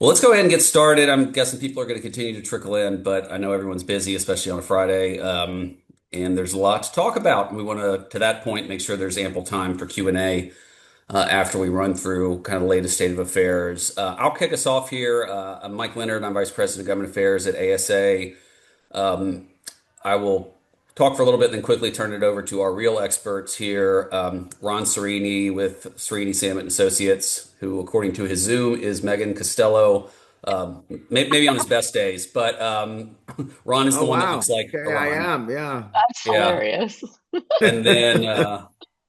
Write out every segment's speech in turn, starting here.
Well, let's go ahead and get started. I'm guessing people are going to continue to trickle in, but I know everyone's busy, especially on a Friday. And there's a lot to talk about. And we want to that point, make sure there's ample time for Q&A after we run through kind of the latest state of affairs. I'll kick us off here. I'm Mike Leonard. I'm Vice President of Government Affairs at ASA. Um, I will talk for a little bit, then quickly turn it over to our real experts here. Ron Serini with Serini Samet and Associates, who, according to his Zoom, is Megan Costello. Maybe on his best days, but Ron is Oh the one that wow. looks like Okay, a I Ron. am. Yeah. That's Yeah. hilarious. And then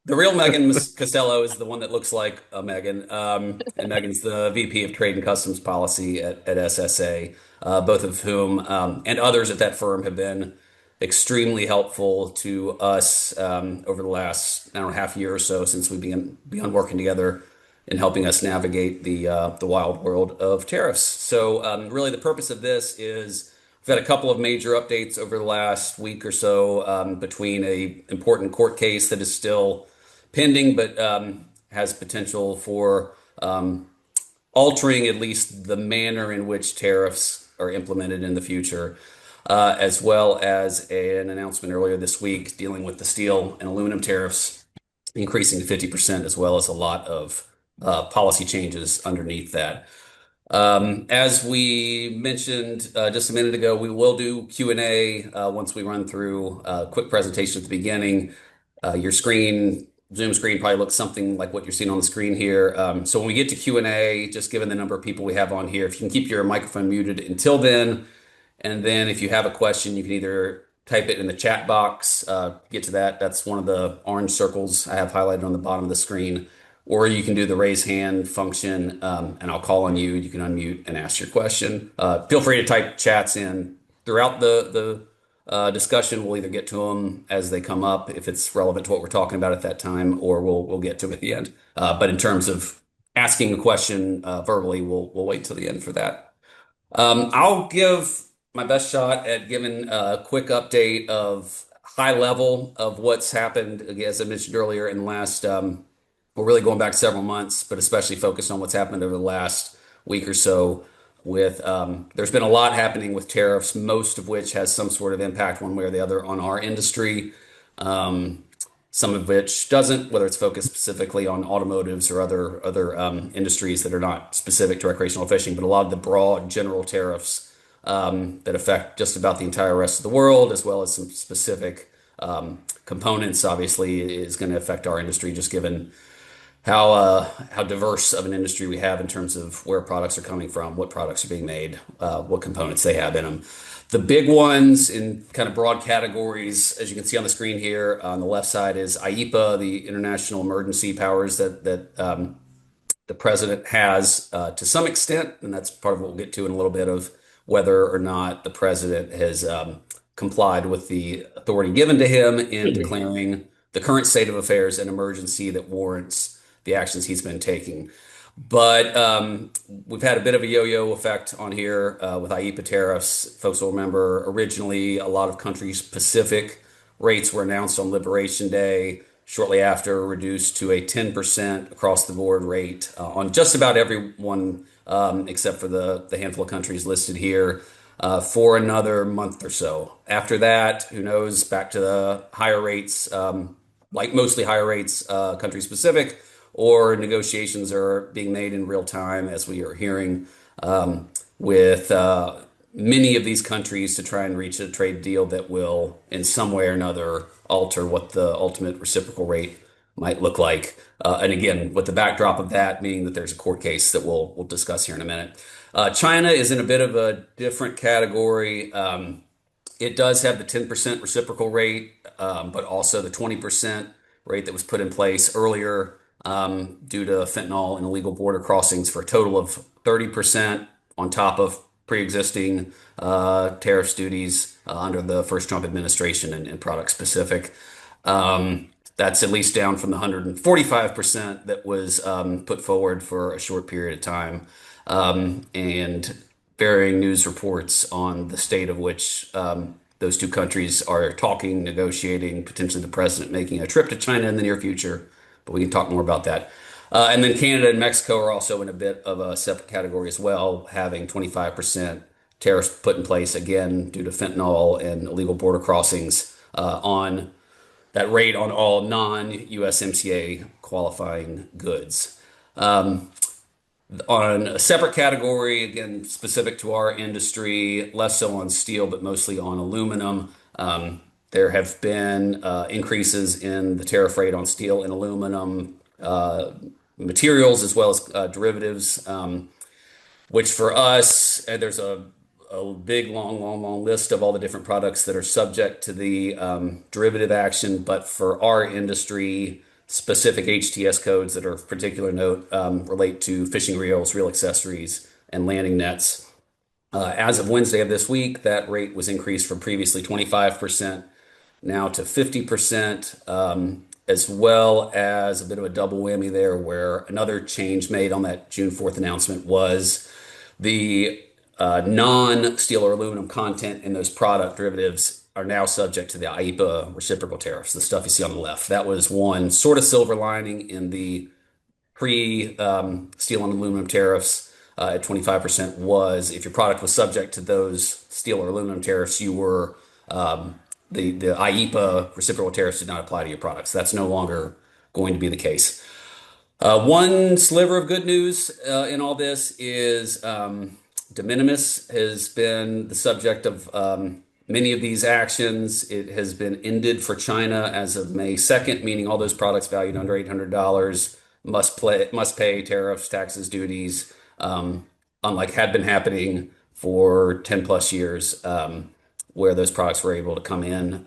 the real Megan Costello is the one that looks like a Megan. And Megan's the VP of Trade and Customs Policy at SSA, both of whom and others at that firm have been extremely helpful to us over the last, I don't know, half year or so since we began working together in helping us navigate the wild world of tariffs. So really the purpose of this is we've had a couple of major updates over the last week or so between a important court case that is still pending, but has potential for altering at least the manner in which tariffs are implemented in the future, as well as an announcement earlier this week dealing with the steel and aluminum tariffs increasing to 50%, as well as a lot of policy changes underneath that. As we mentioned just a minute ago, we will do Q&A once we run through a quick presentation at the beginning. Your screen, Zoom screen, probably looks something like what you're seeing on the screen here. So when we get to Q&A, just given the number of people we have on here, if you can keep your microphone muted until then, and then if you have a question, you can either type it in the chat box, get to that. That's one of the orange circles I have highlighted on the bottom of the screen. Or you can do the raise hand function, and I'll call on you. You can unmute and ask your question. Feel free to type chats in throughout the discussion. We'll either get to them as they come up if it's relevant to what we're talking about at that time, or we'll get to them at the end. But in terms of asking a question verbally, we'll wait till the end for that. I'll give my best shot at giving a quick update of high level of what's happened, as I mentioned earlier, in the last we're really going back several months, but especially focused on what's happened over the last week or so with there's been a lot happening with tariffs, most of which has some sort of impact one way or the other on our industry. Some of which doesn't, whether it's focused specifically on automotives or other industries that are not specific to recreational fishing, but a lot of the broad general tariffs that affect just about the entire rest of the world, as well as some specific components, obviously, is going to affect our industry, just given how diverse of an industry we have in terms of where products are coming from, what products are being made, what components they have in them. The big ones in kind of broad categories, as you can see on the screen here, on the left side is IEEPA, the international emergency powers that the president has to some extent, and that's part of what we'll get to in a little bit of whether or not the president has complied with the authority given to him in declaring the current state of affairs an emergency that warrants the actions he's been taking. But we've had a bit of a yo-yo effect on here with IEEPA tariffs. Folks will remember originally a lot of country-specific rates were announced on Liberation Day, shortly after reduced to a 10% across the board rate on just about everyone except for the handful of countries listed here for another month or so. After that, who knows, back to the higher rates, like mostly higher rates, country-specific, or negotiations are being made in real time, as we are hearing, with many of these countries to try and reach a trade deal that will, in some way or another, alter what the ultimate reciprocal rate might look like. And again, with the backdrop of that, meaning that there's a court case that we'll discuss here in a minute. China is in a bit of a different category. It does have the 10% reciprocal rate, but also the 20% rate that was put in place earlier due to fentanyl and illegal border crossings for a total of 30% on top of pre-existing tariffs duties under the first Trump administration and product specific. That's at least down from the 145% that was put forward for a short period of time. And varying news reports on the state of which those two countries are talking, negotiating, potentially the president making a trip to China in the near future, but we can talk more about that. And then Canada and Mexico are also in a bit of a separate category as well, having 25% tariffs put in place again due to fentanyl and illegal border crossings on that rate on all non-USMCA qualifying goods. On a separate category, again, specific to our industry, less so on steel, but mostly on aluminum. There have been increases in the tariff rate on steel and aluminum materials as well as derivatives, which for us, there's a big, long list of all the different products that are subject to the derivative action. But for our industry, specific HTS codes that are of particular note relate to fishing reels, reel accessories, and landing nets. As of Wednesday of this week, that rate was increased from previously 25% now to 50%, as well as a bit of a double whammy there, where another change made on that June 4th announcement was the non-steel or aluminum content in those product derivatives are now subject to the IEEPA reciprocal tariffs, the stuff you see on the left. That was one sort of silver lining in the pre-steel and aluminum tariffs at 25% was if your product was subject to those steel or aluminum tariffs, you were the IEEPA reciprocal tariffs did not apply to your products. That's no longer going to be the case. One sliver of good news in all this is de minimis has been the subject of many of these actions. It has been ended for China as of May 2nd, meaning all those products valued under $800 must pay tariffs, taxes, duties, unlike had been happening for 10 plus years, where those products were able to come in.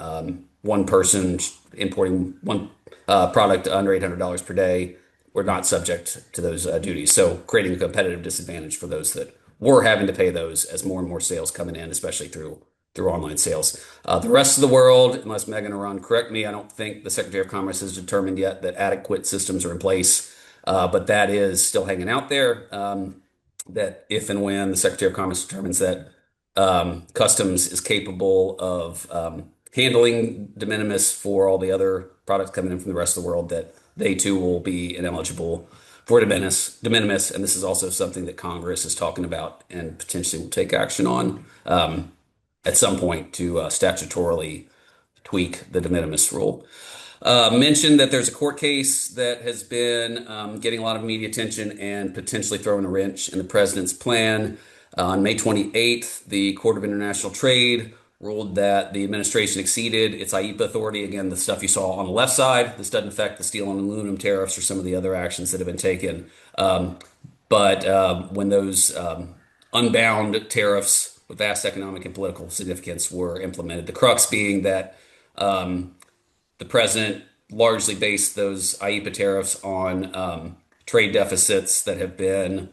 One person importing one product under $800 per day were not subject to those duties. So creating a competitive disadvantage for those that were having to pay those as more and more sales coming in, especially through online sales. The rest of the world, unless Megan or Ron correct me, I don't think the Secretary of Commerce has determined yet that adequate systems are in place, but that is still hanging out there. That if and when the Secretary of Commerce determines that Customs is capable of handling de minimis for all the other products coming in from the rest of the world, that they too will be ineligible for de minimis. And this is also something that Congress is talking about and potentially will take action on at some point to statutorily tweak the de minimis rule. Mentioned that there's a court case that has been getting a lot of media attention and potentially throwing a wrench in the president's plan. On May 28th, the Court of International Trade ruled that the administration exceeded its IEEPA authority. Again, the stuff you saw on the left side, this doesn't affect the steel and aluminum tariffs or some of the other actions that have been taken. But when those unbound tariffs with vast economic and political significance were implemented, the crux being that the president largely based those IEEPA tariffs on trade deficits that have been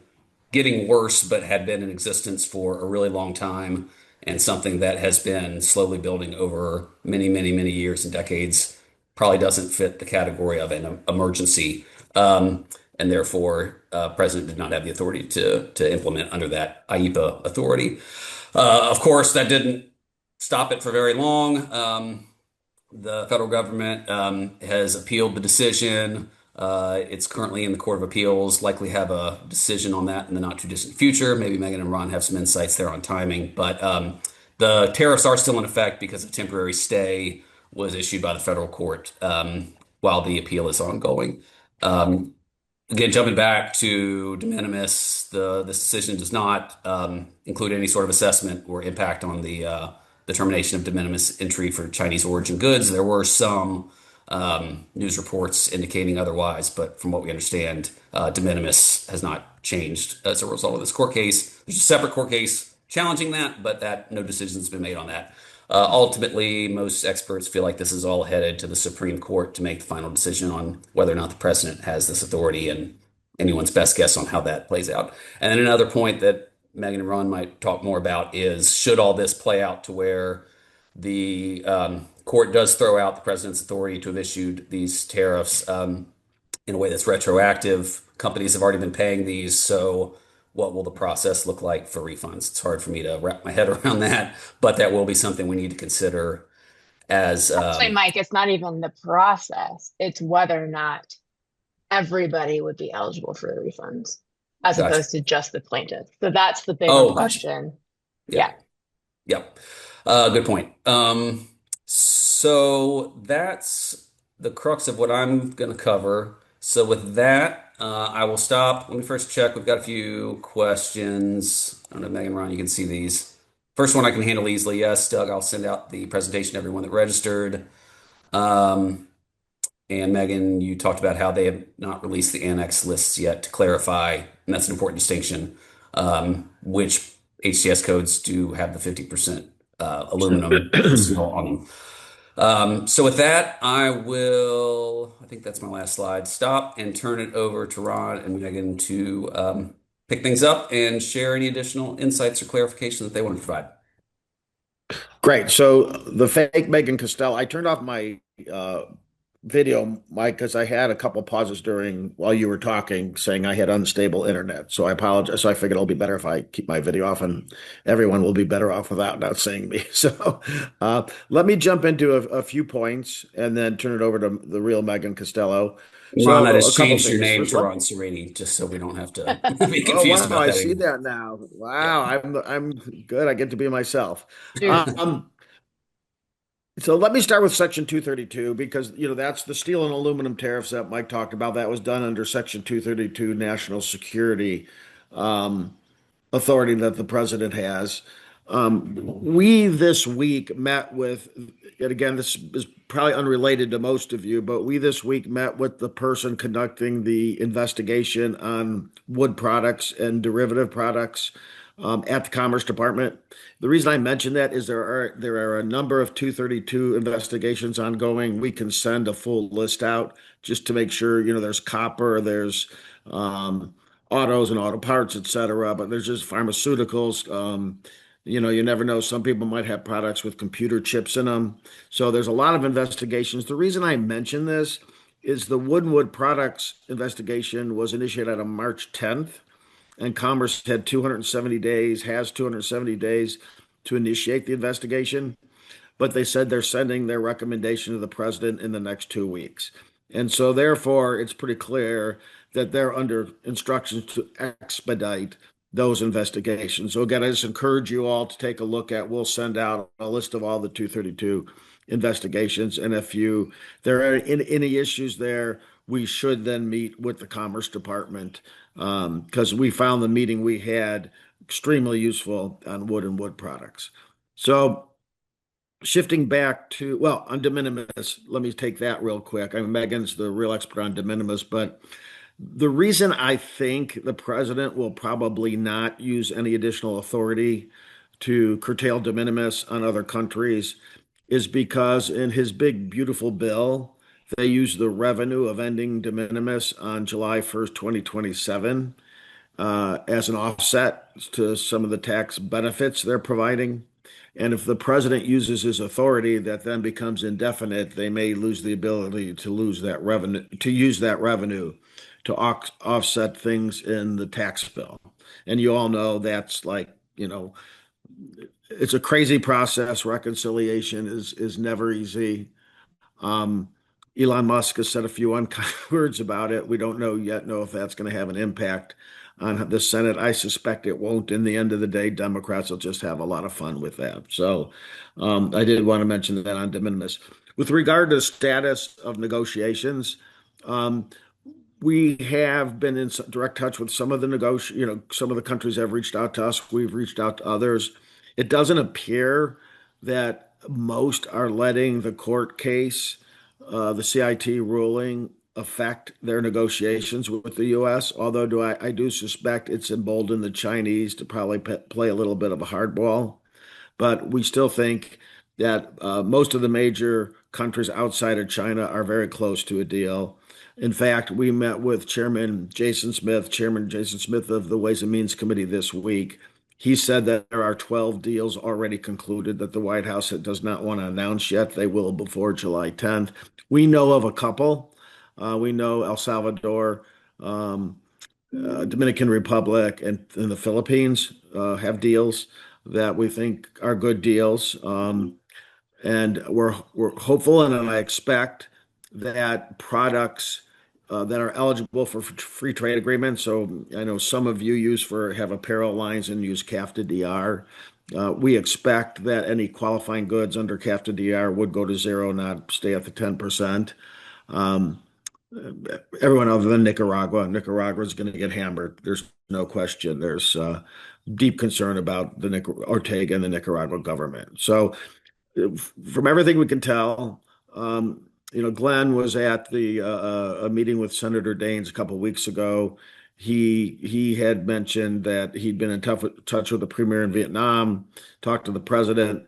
getting worse, but had been in existence for a really long time, and something that has been slowly building over many years and decades. Probably doesn't fit the category of an emergency, and therefore, president did not have the authority to implement under that IEEPA authority. Of course, that didn't stop it for very long. The federal government has appealed the decision. It's currently in the Court of Appeals, likely have a decision on that in the not too distant future. Maybe Megan and Ron have some insights there on timing, but the tariffs are still in effect because a temporary stay was issued by the federal court while the appeal is ongoing. Again, jumping back to de minimis, this decision does not include any sort of assessment or impact on the determination of de minimis entry for Chinese origin goods. There were some news reports indicating otherwise, but from what we understand, de minimis has not changed as a result of this court case. There's a separate court case challenging that, but that no decision has been made on that. Ultimately, most experts feel like this is all headed to the Supreme Court to make the final decision on whether or not the president has this authority, and anyone's best guess on how that plays out. And then another point that Megan and Ron might talk more about is, should all this play out to where the court does throw out the president's authority to have issued these tariffs in a way that's retroactive. Companies have already been paying these, so what will the process look like for refunds? It's hard for me to wrap my head around that, but that will be something we need to consider as Actually, Mike, it's not even the process. It's whether or not, everybody would be eligible for the refunds as Gotcha. opposed to just the plaintiff. So that's the bigger Oh, gotcha. question. Yeah. Yeah. Yep. Good point. So that's the crux of what I'm going to cover. So with that, I will stop. Let me first check. We've got a few questions. I don't know, Megan, Ron, you can see these. First one I can handle easily. Yes, Doug, I'll send out the presentation to everyone that registered. Um, and Megan, you talked about how they have not released the annex lists yet to clarify, and that's an important distinction, which HTS codes do have the 50% aluminum steel on them. So with that, I think that's my last slide, stop and turn it over to Ron and Megan to pick things up and share any additional insights or clarification that they want to provide. Great. So the fake Megan Costello, I turned off my uh, video, Mike, because I had a couple pauses during while you were talking, saying I had unstable internet. So I apologize. So I figured it'll be better if I keep my video off, and everyone will be better off without not seeing me. So let me jump into a few points and then turn it over to the real Megan Costello. Ron, I So a just couple changed your things. name First, to let Ron Serini, just so we don't have to be Oh confused wow, about I that see anymore. that now. Yeah. Wow, I'm good. I get to be myself. Dude. Um, So let me start with Section 232 because that's the steel and aluminum tariffs that Mike talked about. That was done under Section 232 national security um, authority that the president has. We this week met with, and again, this is probably unrelated to most of you, but we this week met with the person conducting the investigation on wood products and derivative products at the Commerce Department. The reason I mention that is there are a number of 232 investigations ongoing. We can send a full list out just to make sure, there's copper, there's um, autos and auto parts, et cetera, but there's just pharmaceuticals. You never know. Some people might have products with computer chips in them. So there's a lot of investigations. The reason I mention this is the Wood Products investigation was initiated on March 10th, and Commerce had 270 days, has 270 days to initiate the investigation, but they said they're sending their recommendation to the president in the next 2 weeks. And so, therefore, it's pretty clear that they're under instructions to expedite those investigations. So, again, I just encourage you all to take a look at, we'll send out a list of all the 232 investigations. And if there are any issues there, we should then meet with the Commerce Department because we found the meeting we had extremely useful on wood and wood products. So, shifting back to, well, on de minimis, let me take that real quick. I mean, Megan's the real expert on de minimis, but the reason I think the president will probably not use any additional authority to curtail de minimis on other countries is because in his big, beautiful bill, they use the revenue of ending de minimis on July 1st, 2027, as an offset to some of the tax benefits they're providing. And if the president uses his authority that then becomes indefinite, they may lose the ability to lose that revenue, to use that revenue to offset things in the tax bill. And you all know that's like, it's a crazy process. Reconciliation is never easy. Um, Elon Musk has said a few unkind words about it. We don't know if that's going to have an impact on the Senate. I suspect it won't. In the end of the day, Democrats will just have a lot of fun with that. So I did want to mention that on de minimis. With regard to the status of negotiations, um, we have been in direct touch with some of some of the countries have reached out to us. We've reached out to others. It doesn't appear that most are letting the court case, the CIT ruling, affect their negotiations with the U.S. Although I do suspect it's emboldened the Chinese to probably play a little bit of a hardball. But we still think that most of the major countries outside of China are very close to a deal. In fact, we met with Chairman Jason Smith of the Ways and Means Committee this week. He said that there are 12 deals already concluded that the White House does not want to announce yet. They will before July 10th. We know of a couple. We know El Salvador, um, Dominican Republic, and the Philippines have deals that we think are good deals. And we're hopeful, and I expect that products that are eligible for free trade agreements. So I know some of you have apparel lines and use CAFTA DR. We expect that any qualifying goods under CAFTA DR would go to zero, not stay at the 10%. Um, Everyone other than Nicaragua. Nicaragua is going to get hammered. There's no question. There's deep concern about Ortega and the Nicaragua government. So from everything we can tell, Glenn was at a meeting with Senator Daines a couple of weeks ago. He had mentioned that he'd been in touch with the premier in Vietnam, talked to the president,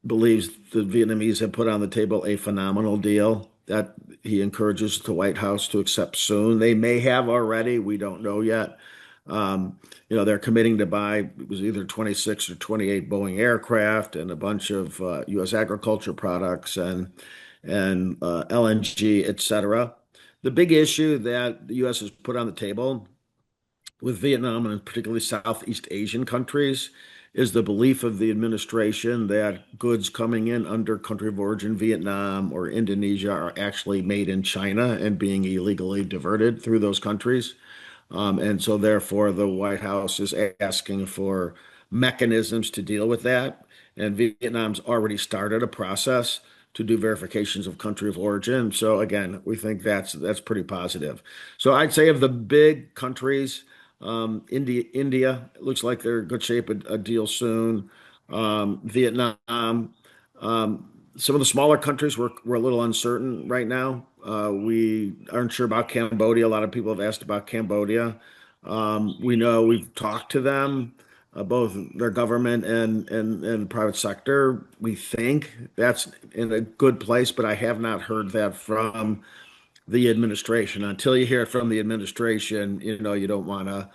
believes the Vietnamese have put on the table a phenomenal deal that he encourages the White House to accept soon. They may have already, we don't know yet. They're committing to buy, it was either 26 or 28 Boeing aircraft and a bunch of U.S. agriculture products and LNG, et cetera. The big issue that the U.S. has put on the table with Vietnam and particularly Southeast Asian countries is the belief of the administration that goods coming in under country of origin Vietnam or Indonesia are actually made in China and being illegally diverted through those countries. And so, therefore, the White House is asking for mechanisms to deal with that. And Vietnam's already started a process to do verifications of country of origin. So, again, we think that's pretty positive. So, I'd say of the big countries, India looks like they're in good shape. A deal soon. Vietnam. Some of the smaller countries we're a little uncertain right now. We aren't sure about Cambodia. A lot of people have asked about Cambodia. We know we've talked to them, both their government and private sector. We think that's in a good place, but I have not heard that from the administration. Until you hear it from the administration, you don't want to.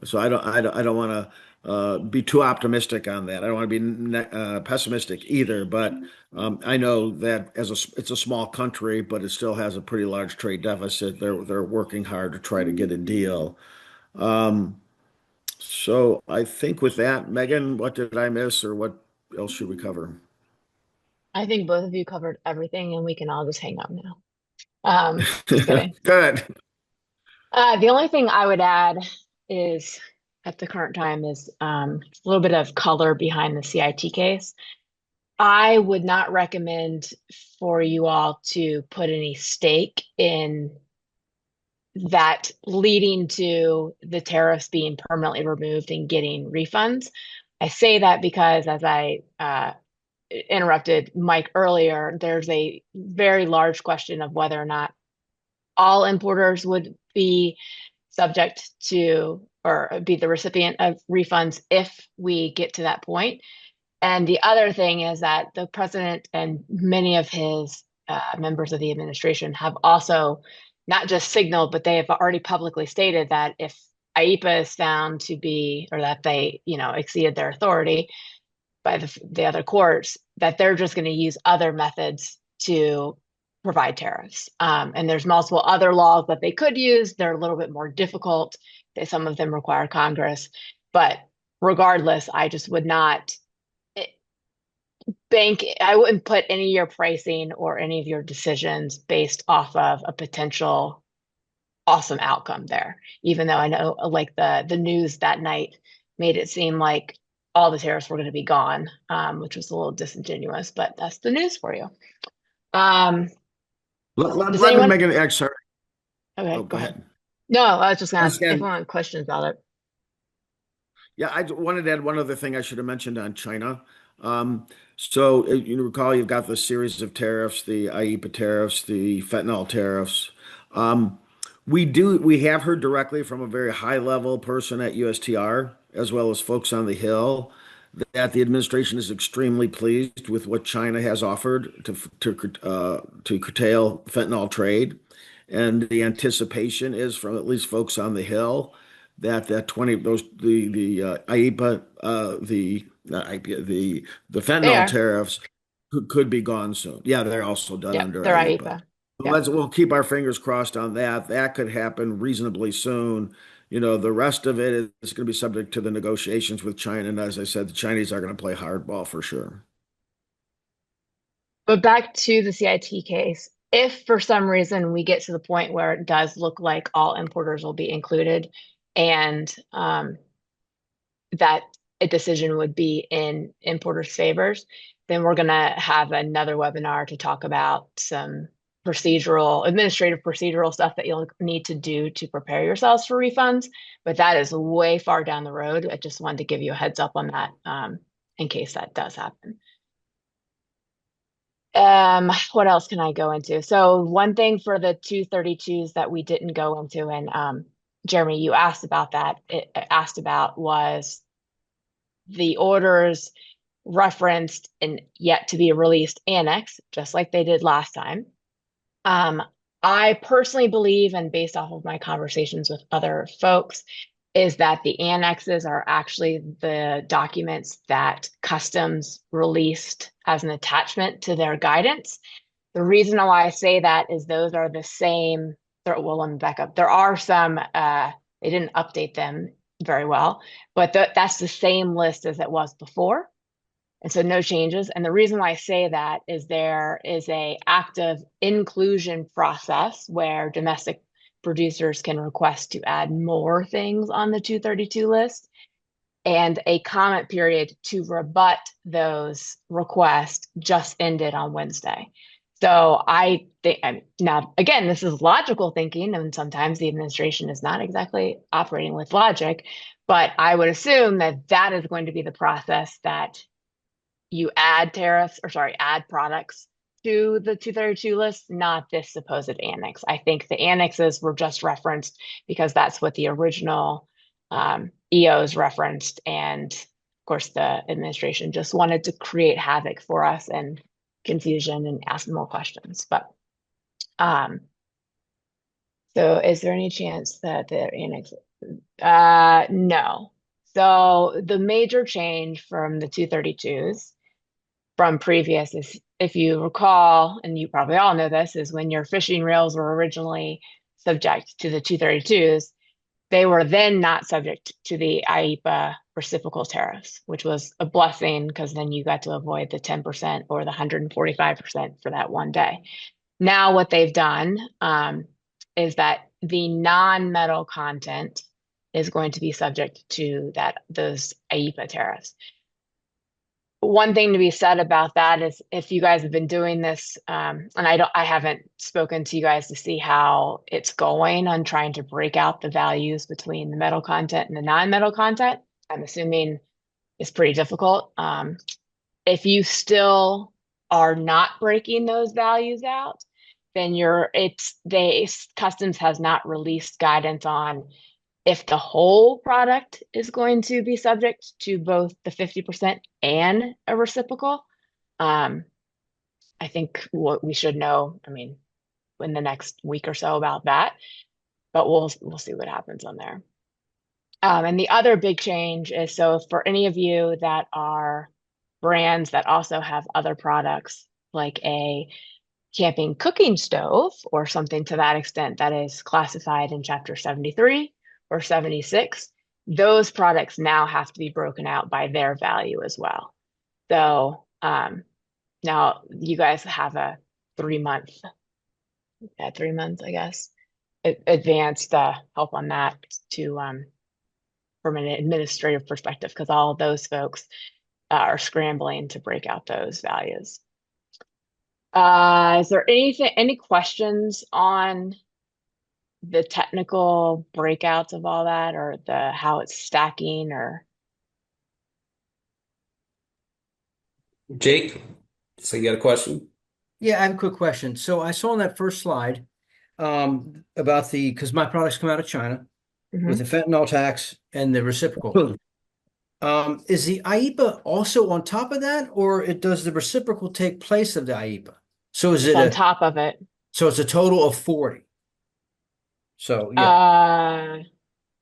So I don't want to be too optimistic on that. I don't want to be pessimistic either. But I know that it's a small country, but it still has a pretty large trade deficit. They're working hard to try to get a deal. Um, so I think with that, Megan, what did I miss, or what else should we cover? I think both of you covered everything, and we can all just hang up now. Just kidding. Good. The only thing I would add is at the current time is a little bit of color behind the CIT case. I would not recommend for you all to put any stake in that leading to the tariffs being permanently removed and getting refunds. I say that because as I interrupted Mike earlier, there's a very large question of whether or not all importers would be subject to or be the recipient of refunds if we get to that point. And the other thing is that the president and many of his members of the administration have also not just signaled, but they have already publicly stated that if IEPA is found to be, or that they, exceeded their authority by the other courts, that they're just going to use other methods to provide tariffs. And there's multiple other laws that they could use. They're a little bit more difficult. Some of them require Congress. But regardless, I just would not I wouldn't put any of your pricing or any of your decisions based off of a potential awesome outcome there. Even though I know like the news that night made it seem like all the tariffs were going to be gone, which was a little disingenuous, but that's the news for you. Let me make an excerpt. Okay, go ahead. No, I was just going to ask everyone questions about it. Yeah, I wanted to add one other thing I should have mentioned on China. So you recall you've got the series of tariffs, the IEPA tariffs, the fentanyl tariffs. We have heard directly from a very high level person at USTR, as well as folks on the Hill, that the administration is extremely pleased with what China has offered to curtail fentanyl trade, and the anticipation is from at least folks on the Hill that 20 those the IEPA the not IEPA the fentanyl tariffs could be gone soon. Yeah, they're also done under they're IEPA. IEPA. We'll keep our fingers crossed on that. That could happen reasonably soon. The rest of it is going to be subject to the negotiations with China. And as I said, the Chinese are going to play hardball for sure. But back to the CIT case, if for some reason we get to the point where it does look like all importers will be included and that a decision would be in importers' favors, then we're going to have another webinar to talk about some administrative procedural stuff that you'll need to do to prepare yourselves for refunds. But that is way far down the road. I just wanted to give you a heads up on that in case that does happen. What else can I go into? So one thing for the 232s that we didn't go into, and Jeremy, you asked about that. It asked about was the orders referenced in yet to be released annex, just like they did last time. I personally believe, and based off of my conversations with other folks, is that the annexes are actually the documents that customs released as an attachment to their guidance. The reason why I say that is those are the same. Well, let me back up. There are some, they didn't update them very well, but that's the same list as it was before. And so no changes. And the reason why I say that is there is a active inclusion process where domestic producers can request to add more things on the 232 list, and a comment period to rebut those requests just ended on Wednesday. So I think, now again, this is logical thinking, and sometimes the administration is not exactly operating with logic, but I would assume that that is going to be the process that you add products to the 232 list, not this supposed annex. I think the annexes were just referenced because that's what the original EOs referenced. And of course, the administration just wanted to create havoc for us and confusion and ask more questions. But so is there any chance that the annex? No. So the major change from the 232s from previous is, if you recall, and you probably all know this, is when your fishing reels were originally subject to the 232s, they were then not subject to the IEEPA reciprocal tariffs, which was a blessing because then you got to avoid the 10% or the 145% for that one day. Now what they've done is that the non-metal content is going to be subject to those IEEPA tariffs. One thing to be said about that is if you guys have been doing this, and I haven't spoken to you guys to see how it's going on trying to break out the values between the metal content and the non-metal content. I'm assuming it's pretty difficult. If you still are not breaking those values out, then customs has not released guidance on if the whole product is going to be subject to both the 50% and a reciprocal. I think what we should know, in the next week or so about that, but we'll see what happens on there. And the other big change is, so for any of you that are brands that also have other products, like a camping cooking stove or something to that extent that is classified in Chapter 73 or 76, those products now have to be broken out by their value as well. So now you guys have a 3 month, 3 months, I guess, advanced help on that to from an administrative perspective, because all of those folks are scrambling to break out those values. Is there any questions on the technical breakouts of all that, or how it's stacking, or? Jake, so you got a question? Yeah, I have a quick question. So I saw on that first slide about because my products come out of China with the fentanyl tax and the reciprocal. Is the IEEPA also on top of that, or does the reciprocal take place of the IEEPA? So is it on top of it? So it's a total of 40. So yeah.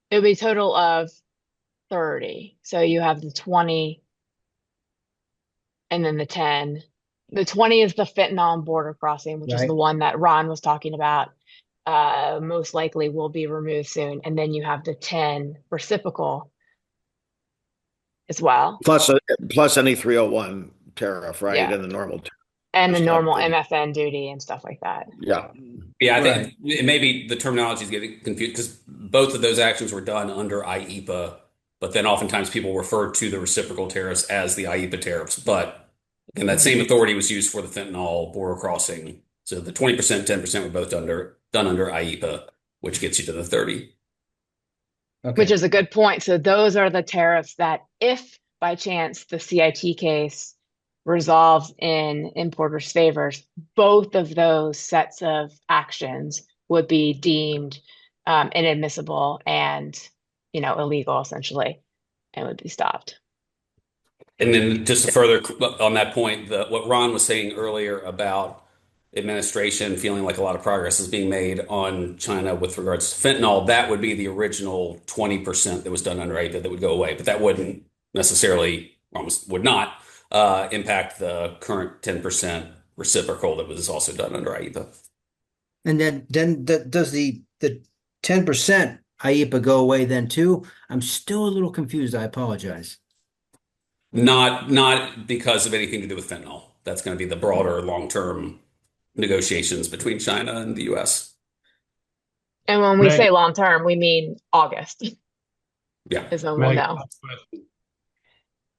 It would be a total of 30. So you have the 20 and then the 10. The 20 is the fentanyl and border crossing, which is the one that Ron was talking about. Most likely will be removed soon. And then you have the 10 reciprocal as well. Plus any 301 tariff, right? Yeah. And the normal tariff. And the Just have normal the, MFN duty and stuff like that. yeah. Yeah, I Right. think it may be the terminology is getting confused because both of those actions were done under IEPA, but then oftentimes people refer to the reciprocal tariffs as the IEPA tariffs. But and that same authority was used for the fentanyl border crossing. So the 20%, 10% were both done under IEPA, which gets you to the 30. Which Okay. is a good point. So those are the tariffs that if by chance the CIT case resolves in importers' favors, both of those sets of actions would be deemed inadmissible and, illegal essentially, and would be stopped. And then just to further on that point, what Ron was saying earlier about administration feeling like a lot of progress is being made on China with regards to fentanyl, that would be the original 20% that was done under APA that would go away. But that wouldn't necessarily, almost would not, impact the current 10% reciprocal that was also done under IEPA. And then does the 10% IEPA go away then too? I'm still a little confused. I apologize. Not because of anything to do with fentanyl. That's going to be the broader long-term negotiations between China and the US. And when we say long term, we mean August Yeah. is when we'll Meg, know.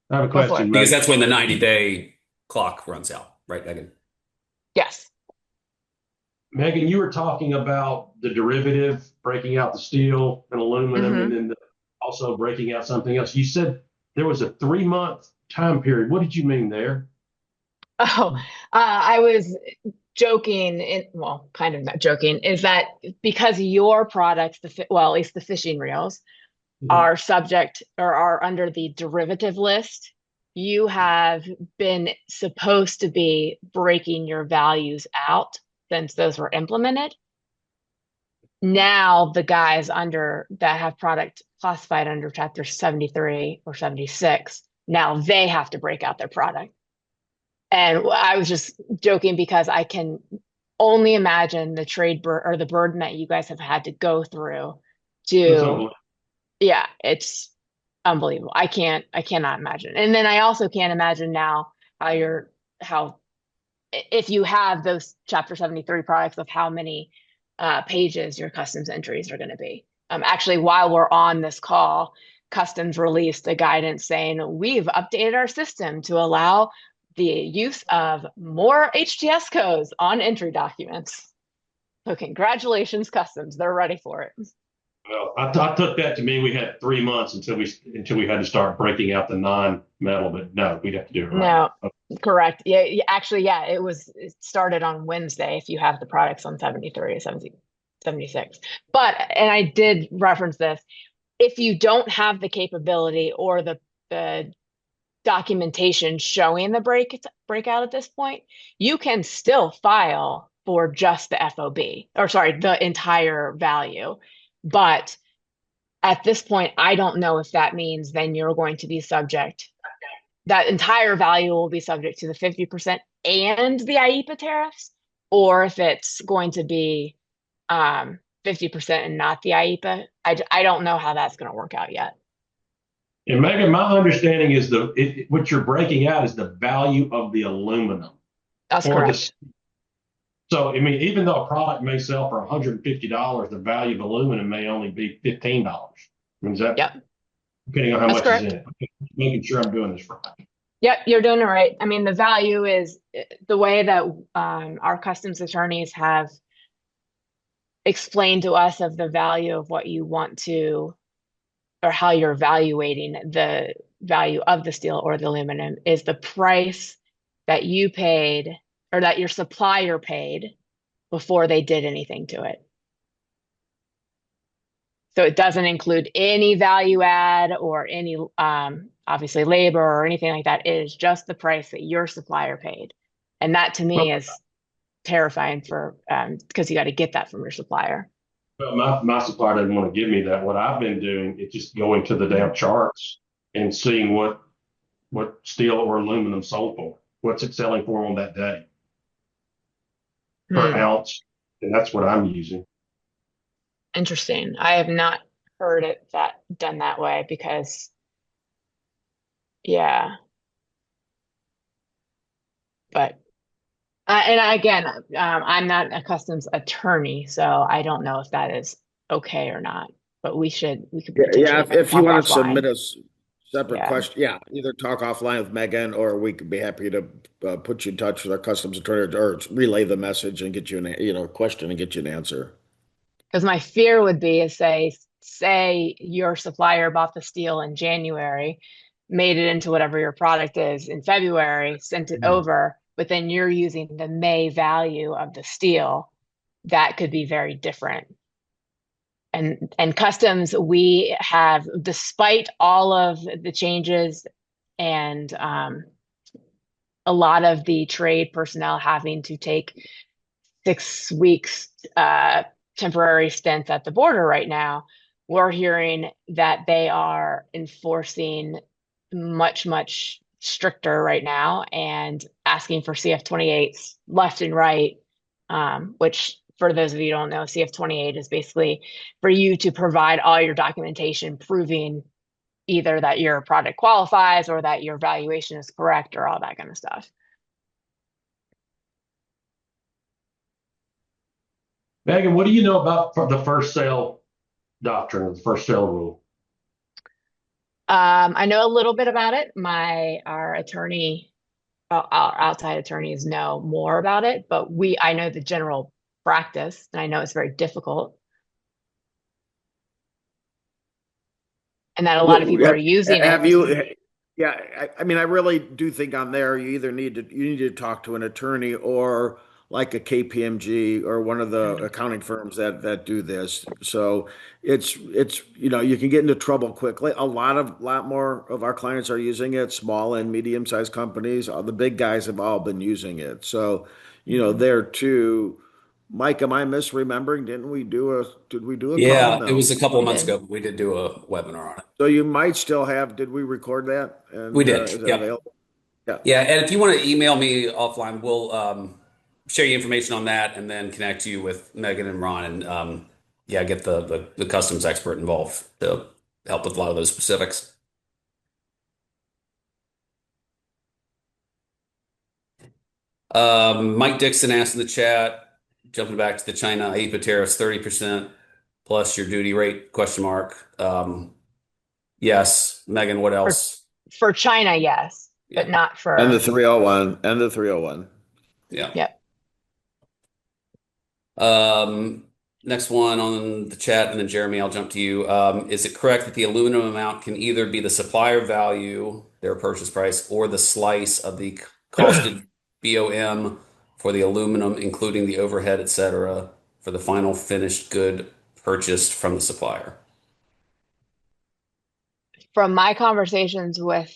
I have a Go for question, it. Because Meg. that's when the 90-day clock runs out, right, Megan? Yes. Megan, you were talking about the derivative, breaking out the steel and aluminum, and then also breaking out something else. You said there was a 3-month time period. What did you mean there? Oh, I was joking, well, kind of not joking, is that because your products, well, at least the fishing reels, are subject or are under the derivative list, you have been supposed to be breaking your values out since those were implemented. Now the guys that have product classified under Chapter 73 or 76, now they have to break out their product. And I was just joking because I can only imagine the the burden that you guys have had to go through to, yeah, it's unbelievable. I cannot imagine. And then I also can't imagine now how if you have those Chapter 73 products of how many pages your customs entries are going to be. Actually, while we're on this call, Customs released a guidance saying we've updated our system to allow the use of more HTS codes on entry documents. So congratulations, Customs. They're ready for it. Well, I took that to mean we had 3 months until we had to start breaking out the non-metal, but no, we'd have to do it right. No, correct. Yeah, actually, yeah, it started on Wednesday if you have the products on 73 or 76. But, and I did reference this, if you don't have the capability or the documentation showing the breakout at this point, you can still file for just the FOB, or sorry, the entire value. But at this point, I don't know if that means then you're going to be subject, that entire value will be subject to the 50% and the IEPA tariffs, or if it's going to be 50% and not the IEPA. I don't know how that's going to work out yet. And Megan, my understanding is what you're breaking out is the value of the aluminum. That's correct. So, I mean, even though a product may sell for $150, the value of aluminum may only be $15. I mean, is that, yep, depending on how that's much correct. is in it? Making sure I'm doing this right. Yep, you're doing it right. I mean, the value is the way that our customs attorneys have explained to us of the value of what you want to, or how you're evaluating the value of the steel or the aluminum is the price that you paid or that your supplier paid before they did anything to it. So it doesn't include any value add or any obviously labor or anything like that. It is just the price that your supplier paid. And that to me is terrifying for because you got to get that from your supplier. Well, my supplier doesn't want to give me that. What I've been doing is just going to the damn charts and seeing what steel or aluminum sold for. What's it selling for on that day per ounce? And that's what I'm using. Interesting. I have not heard it done that way because, yeah. But And again, I'm not a customs attorney, so I don't know if that is okay or not. But we could Yeah, potentially if you talk want to submit offline. a separate Yeah, question, yeah, either talk offline with Megan, or we could be happy to put you in touch with our customs attorney, or relay the message and get you question and get you an answer. because my fear would be is say your supplier bought the steel in January, made it into whatever your product is in February, sent it over, but then you're using the May value of the steel. That could be very different. And customs, we have, despite all of the changes and a lot of the trade personnel having to take 6 weeks temporary stints at the border right now, we're hearing that they are enforcing much stricter right now and asking for CF-28s left and right, which for those of you who don't know, CF-28 is basically for you to provide all your documentation proving either that your product qualifies or that your valuation is correct or all that kind of stuff. Megan, what do you know about the first sale doctrine, the first sale rule? I know a little bit about it. Our outside attorneys know more about it, but I know the general practice, and I know it's very difficult, and that a lot of people are using Have it. you? Yeah, I mean, I really do think on there you either need to talk to an attorney, or like a KPMG or one of the accounting firms that do this. So it's you can get into trouble quickly. Lot more of our clients are using it. Small and medium sized companies. The big guys have all been using it. So there too. Mike, am I misremembering? Did we do a call? Yeah, it No. was a couple of We months did. ago, but we did do a webinar on it. So you might still have, did we record that? We And did. is that Yep. available? Yeah. Yeah, and if you want to email me offline, we'll share you information on that and then connect you with Megan and Ron and yeah, get the customs expert involved to help with a lot of those specifics. Mike Dixon asked in the chat, jumping back to the China IEEPA tariffs, 30% plus your duty rate, question mark. Yes. Megan, what For else? for China, yes, Yeah. but not And the for. 301, and the 301. Yeah. Yep. Next one on the chat, and then Jeremy, I'll jump to you. Is it correct that the aluminum amount can either be the supplier value, their purchase price, or the slice of the costed BOM for the aluminum, including the overhead, etc., for the final finished good purchased from the supplier? From my conversations with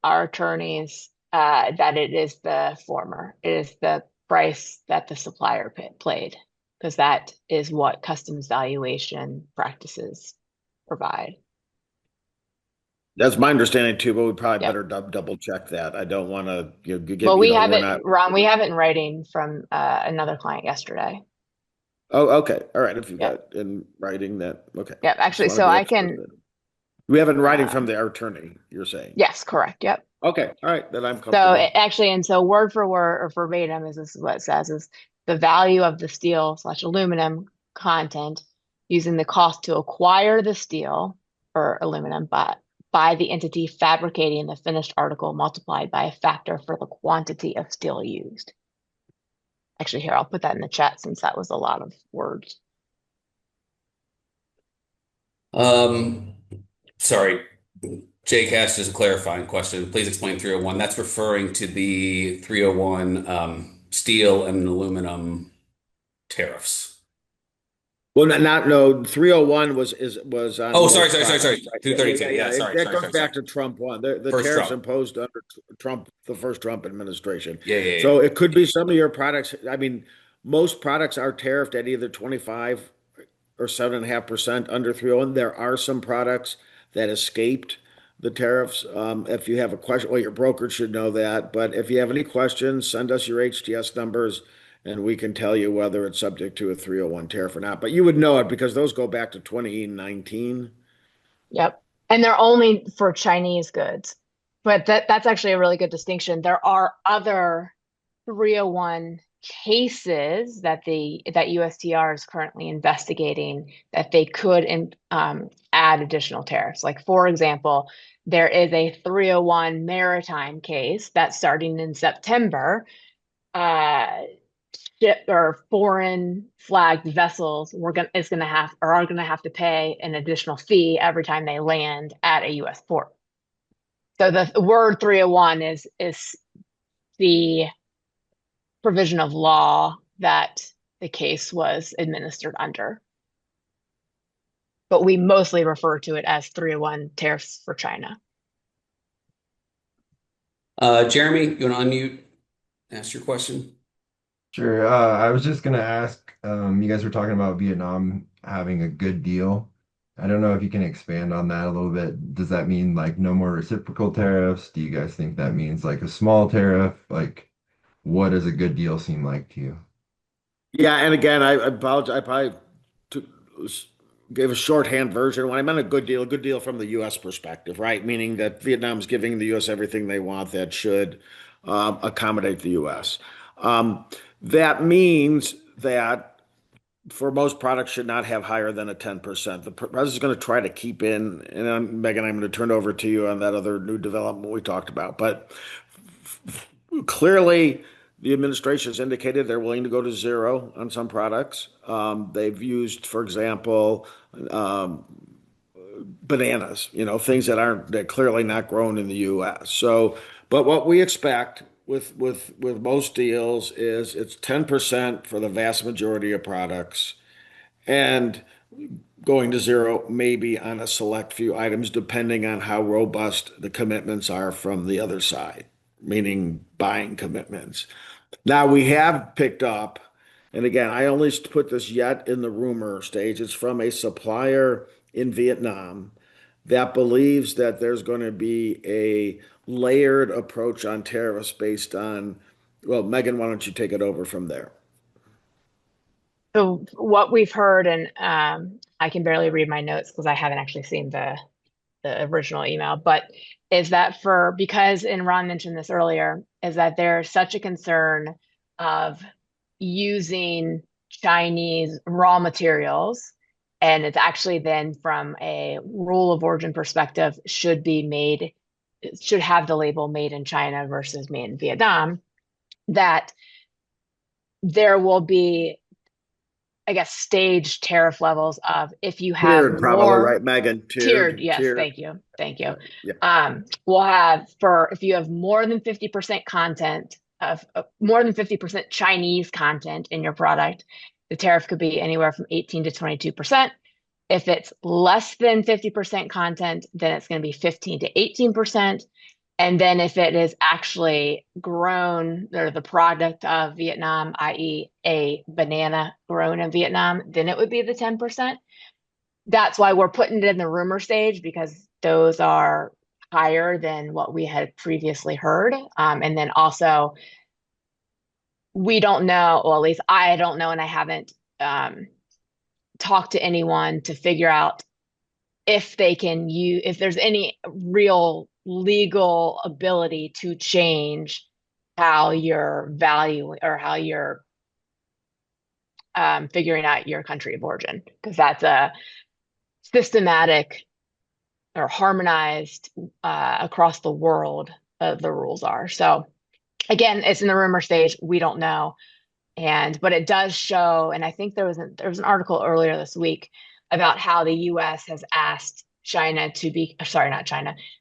our attorneys, that it is the former. It is the price that the supplier played, because that is what customs valuation practices provide. That's my understanding too, but we probably Yep. better double check that. I don't want to get, Well, we have we're it, not. Ron, we have it in writing from another client yesterday. Oh, okay. All right. If you Yep. got in writing that, okay. Yep. Just Actually, want to so be I extra. can. We have it in writing from our attorney, you're saying? Yes, correct. Yep. Okay. All right. Then I'm So comfortable. actually, and so word for word or verbatim is this is what it says is the value of the steel/aluminum content using the cost to acquire the steel or aluminum, but by the entity fabricating the finished article multiplied by a factor for the quantity of steel used. Actually, here, I'll put that in the chat since that was a lot of words. Sorry, Jake asked just a clarifying question. Please explain 301. That's referring to the 301 steel and aluminum tariffs. Well, no. 301 was on Oh, most sorry. products. Right. 232. Yeah, sorry. That goes back to Trump one. The First tariffs Trump. imposed under Trump, the first Trump administration. Yeah. So it could be some of your products. I mean, most products are tariffed at either 25 or 7.5% under 301. There are some products that escaped the tariffs. If you have a question, well, your broker should know that. But if you have any questions, send us your HTS numbers and we can tell you whether it's subject to a 301 tariff or not. But you would know it because those go back to 2019. Yep. And they're only for Chinese goods. But that's actually a really good distinction. There are other 301 cases that USTR is currently investigating that they could add additional tariffs. Like, for example, there is a 301 maritime case that's starting in September. Ship or foreign flagged vessels are going to have to pay an additional fee every time they land at a U.S. port. So the word 301 is the provision of law that the case was administered under. But we mostly refer to it as 301 tariffs for China. Jeremy, you want to unmute, ask your question? Sure. I was just gonna ask, you guys were talking about Vietnam having a good deal. I don't know if you can expand on that a little bit. Does that mean like no more reciprocal tariffs? Do you guys think that means like a small tariff? Like, what does a good deal seem like to you? Yeah, and again, I apologize. I probably took, gave a shorthand version. When I meant a good deal from the U.S. perspective, right? Meaning that Vietnam's giving the U.S. everything they want that should accommodate the U.S. That means that for most products should not have higher than a 10%. The president is going to try to keep in, and Megan, I'm going to turn over to you on that other new development we talked about. But clearly, the administration has indicated they're willing to go to zero on some products. They've used, for example, bananas, things that clearly not grown in the U.S. So, but what we expect with most deals is it's 10% for the vast majority of products, and going to zero maybe on a select few items, depending on how robust the commitments are from the other side, meaning buying commitments. Now we have picked up, and again, I only put this yet in the rumor stage. It's from a supplier in Vietnam that believes that there's going to be a layered approach on tariffs based on, well, Megan, why don't you take it over from there? So what we've heard, and I can barely read my notes because I haven't actually seen the original email, but is that because, and Ron mentioned this earlier, is that there's such a concern of using Chinese raw materials, and it's actually then from a rule of origin perspective should have the label made in China versus made in Vietnam, that there will be, I guess, staged tariff levels of if you have Tiered, probably, right, Megan? Tiered, yes, tiered. thank you. Yeah. We'll have if you have more than 50% content of more than 50% Chinese content in your product, the tariff could be anywhere from 18 to 22%. If it's less than 50% content, then it's going to be 15 to 18%. And then if it is actually grown or the product of Vietnam, i.e. a banana grown in Vietnam, then it would be the 10%. That's why we're putting it in the rumor stage, because those are higher than what we had previously heard. And then also, we don't know, or at least I don't know, and I haven't talked to anyone to figure out if there's any real legal ability to change how you're valuing or how you're figuring out your country of origin, because that's a systematic or harmonized across the world, the rules are. So again, it's in the rumor stage. We don't know. But it does show, and I think there was an article earlier this week about how the U.S. has asked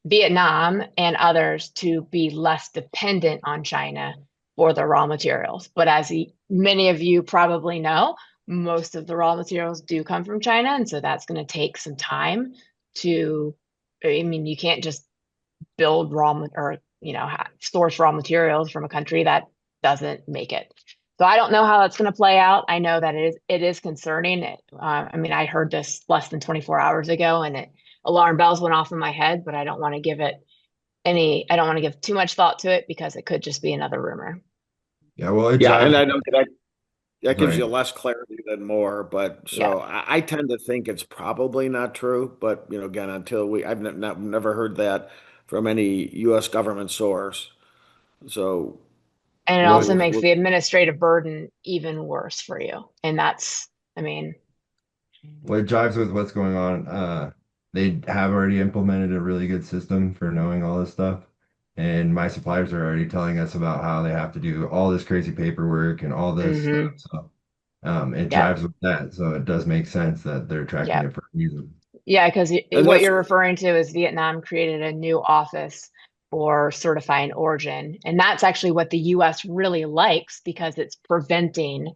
Vietnam and others to be less dependent on China for the raw materials. But as many of you probably know, most of the raw materials do come from China, and so that's going to take some time to. I mean, you can't just build source raw materials from a country that doesn't make it. So I don't know how that's going to play out. I know that it is concerning. I mean, I heard this less than 24 hours ago, and alarm bells went off in my head, but I don't want to give too much thought to it because it could just be another rumor. Yeah, well, and I know that gives you Right. less clarity than more, but so Yeah. I tend to think it's probably not true. But again, I've never heard that from any U.S. government source. So And it also What, makes what the administrative burden even worse for you. And that's, I mean, what jives with what's going on? They have already implemented a really good system for knowing all this stuff. And my suppliers are already telling us about how they have to do all this crazy paperwork and all this stuff. hmm So it yeah, jives with that. So it does make sense that they're tracking yeah, it for a reason. yeah, because And what that's you're referring to is Vietnam created a new office for certifying origin. And that's actually what the US really likes because it's preventing,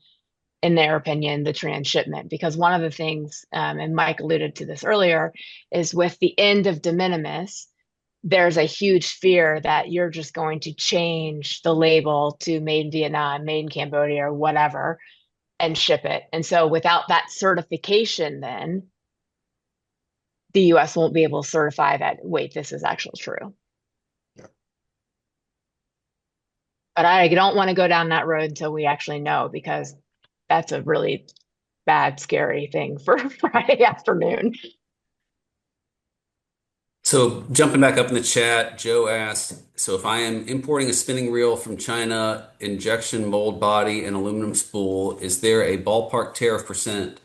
in their opinion, the transshipment. Because one of the things, and Mike alluded to this earlier, is with the end of de minimis, there's a huge fear that you're just going to change the label to made in Vietnam, made in Cambodia, or whatever, and ship it. And so without that certification, then the US won't be able to certify that, wait, this is actually true. But I don't want to go down that road until we actually know, because that's a really bad, scary thing for Friday afternoon. So jumping back up in the chat, Joe asked, so if I am importing a spinning reel from China, injection mold body and aluminum spool, is there a ballpark tariff percent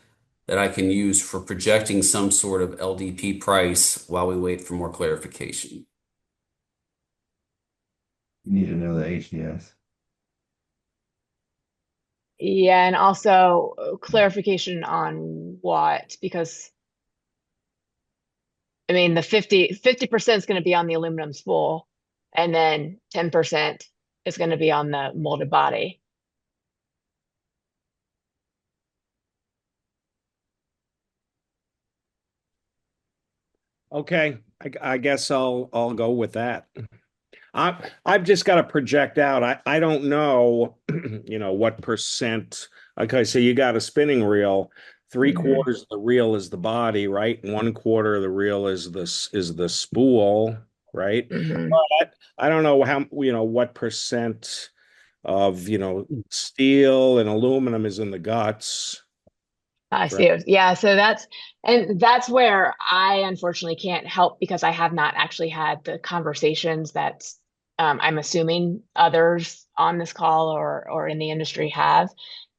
that I can use for projecting some sort of LDP price while we wait for more clarification? You need to know the HDS. Yeah, and also clarification on what, because I mean the 50% is going to be on the aluminum spool, and then 10% is going to be on the molded body. Okay, I guess I'll go with that. I've just got to project out. I don't know, what percent. Okay, so you got a spinning reel. Three Mhm. quarters of the reel is the body, right? One quarter of the reel is the spool, right? Mhm. But I don't know what percent of steel and aluminum is in the guts, I right? see. Yeah, so that's where I unfortunately can't help, because I have not actually had the conversations that I'm assuming others on this call or in the industry have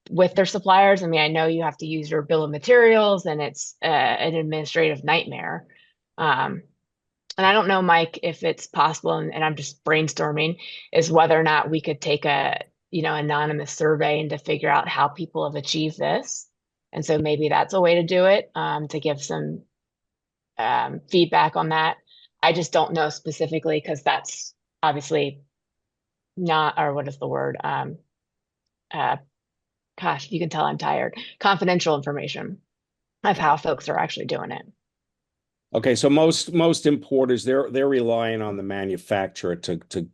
with their suppliers. I mean, I know you have to use your bill of materials, and it's an administrative nightmare. Um, and I don't know, Mike, if it's possible, and I'm just brainstorming, is whether or not we could take a, anonymous survey and to figure out how people have achieved this. And so maybe that's a way to do it, to give some feedback on that. I just don't know specifically, because that's obviously not, or what is the word? Uh, Gosh, you can tell I'm tired. Confidential information of how folks are actually doing it. Okay, so most importers they're relying on the manufacturer to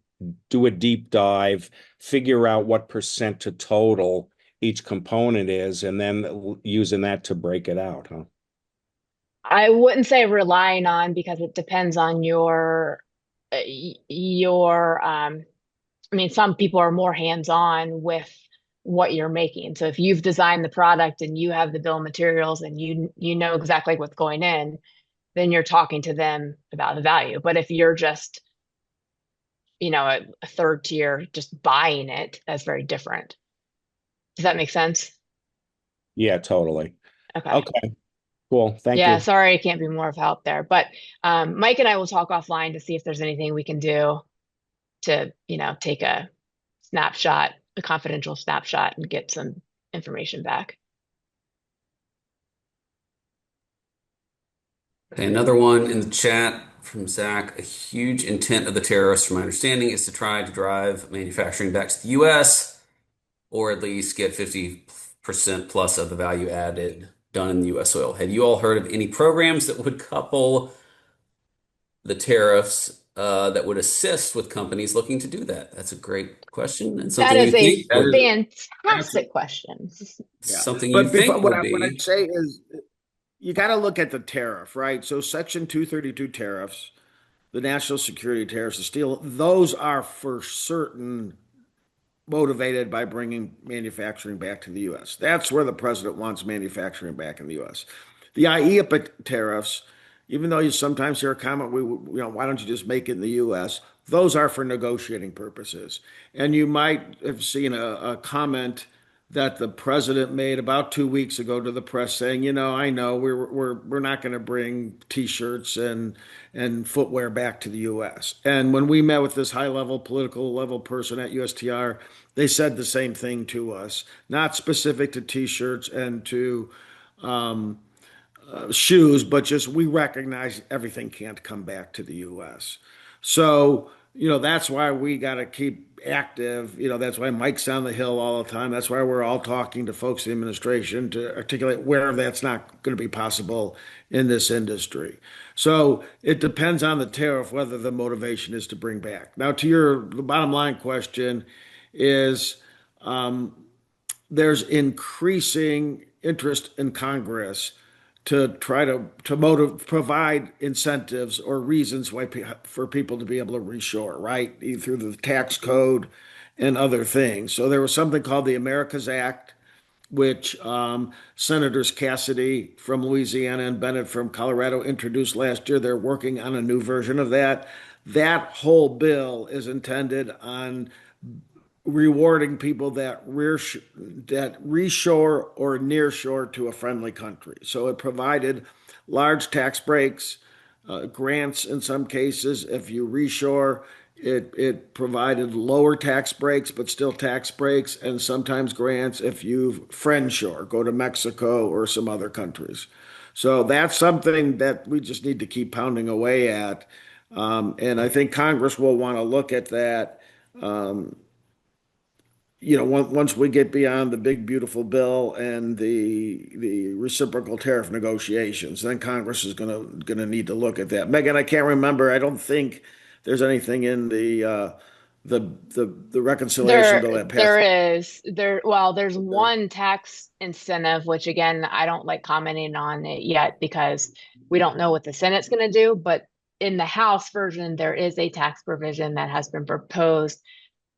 do a deep dive, figure out what percent to total each component is, and then using that to break it out, huh? I wouldn't say relying on, because it depends on your I mean, some people are more hands-on with what you're making. So if you've designed the product and you have the bill of materials and you know exactly what's going in, then you're talking to them about the value. But if you're just, a third tier just buying it, that's very different. Does that make sense? Yeah, totally. Okay. Okay, cool. Thank Yeah, you. sorry I can't be more of help there. But Mike and I will talk offline to see if there's anything we can do to, take a snapshot, a confidential snapshot, and get some information back. Okay, another one in the chat from Zach. A huge intent of the tariffs, from my understanding, is to try to drive manufacturing back to the US, or at least get 50% plus of the value added done in the US soil. Have you all heard of any programs that would couple the tariffs that would assist with companies looking to do that? That's a great question, and That something is you a think that is that's fantastic question. yeah. something you But before think what would what be. I'd say is you got to look at the tariff, right? So Section 232 tariffs, the national security tariffs, the steel, those are for certain motivated by bringing manufacturing back to the U.S. That's where the president wants manufacturing back in the U.S. The IEEPA tariffs even though you sometimes hear a comment, why don't you just make it in the U.S.? Those are for negotiating purposes. And you might have seen a comment that the president made about 2 weeks ago to the press saying, I know we're not going to bring T-shirts and footwear back to the U.S. And when we met with this high-level political level person at USTR, they said the same thing to us, not specific to T-shirts and to um, shoes, but just we recognize everything can't come back to the U.S. So, that's why we got to keep active. That's why Mike's on the Hill all the time. That's why we're all talking to folks in the administration to articulate where that's not going to be possible in this industry. So it depends on the tariff whether the motivation is to bring back. Now, to the bottom line question is, there's increasing interest in Congress to try to provide incentives or reasons for people to be able to reshore, right? Either through the tax code and other things. So there was something called the Americas Act, which Senators Cassidy from Louisiana and Bennett from Colorado introduced last year. They're working on a new version of that. That whole bill is intended on rewarding people that reshore or nearshore to a friendly country. So it provided large tax breaks, grants in some cases. If you reshore, it provided lower tax breaks, but still tax breaks, and sometimes grants if you friendshore, go to Mexico or some other countries. So that's something that we just need to keep pounding away at. And I think Congress will want to look at that. Once we get beyond the big beautiful bill and the reciprocal tariff negotiations, then Congress is gonna need to look at that. Megan, I can't remember. I don't think there's anything in the reconciliation bill that passed. There's one tax incentive, which again, I don't like commenting on it yet because we don't know what the Senate's going to do. But in the House version, there is a tax provision that has been proposed.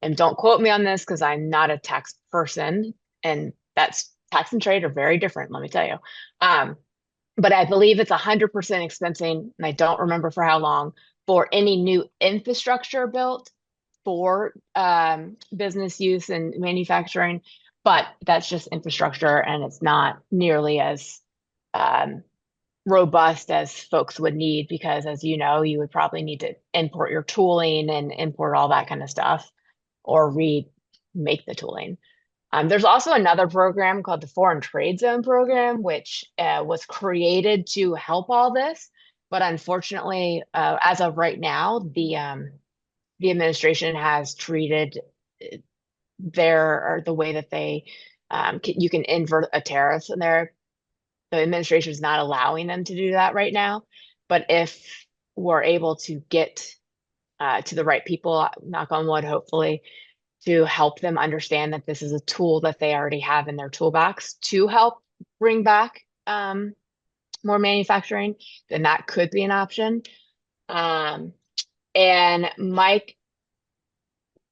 And don't quote me on this because I'm not a tax person, and that's tax and trade are very different, let me tell you. But I believe it's 100% expensing, and I don't remember for how long, for any new infrastructure built for business use and manufacturing. But that's just infrastructure, and it's not nearly as robust as folks would need because, as you know, you would probably need to import your tooling and import all that kind of stuff or remake the tooling. There's also another program called the Foreign Trade Zone Program, which was created to help all this. But unfortunately, as of right now, the administration has treated the way that they you can invert a tariff, and the administration is not allowing them to do that right now. But if we're able to get to the right people, knock on wood, hopefully, to help them understand that this is a tool that they already have in their toolbox to help bring back more manufacturing, then that could be an option. And Mike,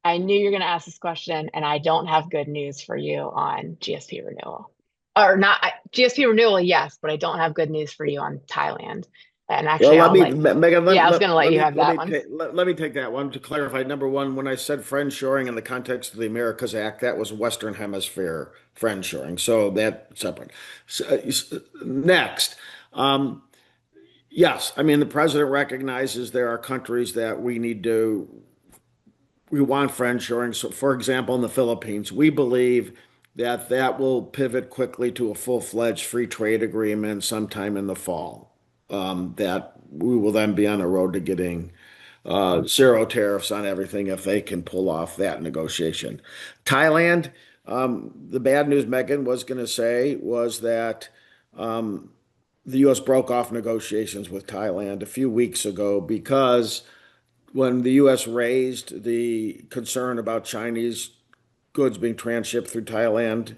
I knew you're going to ask this question, and I don't have good news for you on GSP renewal. Or not GSP renewal, yes, but I don't have good news for you on Thailand. And actually, Megan, I was going to let you have that one. Let me take that one to clarify. Number one, when I said friendshoring in the context of the Americas Act, that was Western Hemisphere friendshoring. So that's separate. Next, yes, I mean, the president recognizes there are countries that we want friendshoring. So, for example, in the Philippines, we believe that will pivot quickly to a full-fledged free trade agreement sometime in the fall. That we will then be on the road to getting zero tariffs on everything if they can pull off that negotiation. Thailand, the bad news Megan was going to say was that the U.S. broke off negotiations with Thailand a few weeks ago because when the U.S. raised the concern about Chinese goods being transshipped through Thailand,